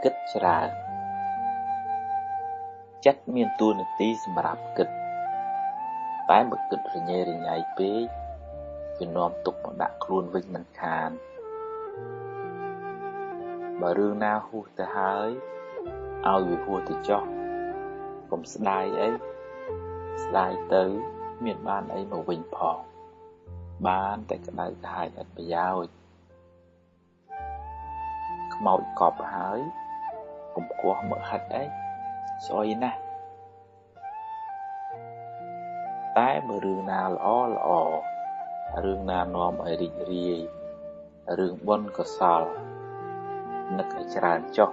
គិតច្រើនចិត្តមានតួនាទីសម្រាប់គិតតែបើគិតរញ៉េរញ៉ៃពេកវានាំទុកមកដាក់ខ្លួនវិញមិនខានបើរឿងណាហួសទៅហើយឲ្យវាហួសទៅចុះកុំស្ដាយអីស្ដាយទៅមានបានអីមកវិញផងបានតែក្តៅក្រហាយឥតប្រយោជន៍ខ្មោចកប់ហើយកុំគោះមកហិតអីស្អុយណាស់តែបើរឿងណាល្អរឿងណានាំឲ្យរីករាយរឿងបុណ្យកុសលនឹកឲ្យច្រើនចុះ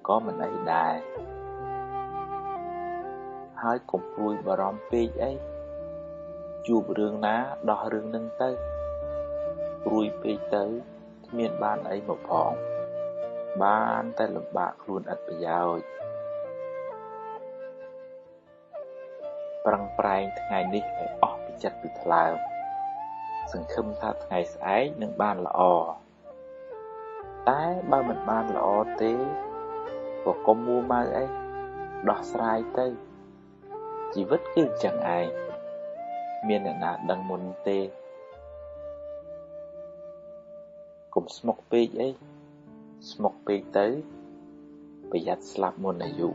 ក៏មិនអីដែរហើយកុំព្រួយបារម្ភពេកអីជួបរឿងណាដោះរឿងនឹងទៅព្រួយពេកទៅគ្មានបានអីមកផងបានតែលំបាកខ្លួនឥតប្រយោជន៍ប្រឹងប្រែងថ្ងៃនេះឲ្យអស់ពីចិត្តពីថ្លើមសង្ឃឹមថាថ្ងៃស្អែកនឹងបានល្អតែបើមិនបានល្អទេក៏កុំមួម៉ៅអីដោះស្រាយទៅជីវិតគឺអញ្ចឹងឯងមានអ្នកណាដឹងមុនទេកុំស្មុគពេកអីស្មុគពេកទៅប្រយ័ត្នស្លាប់មុនអាយុ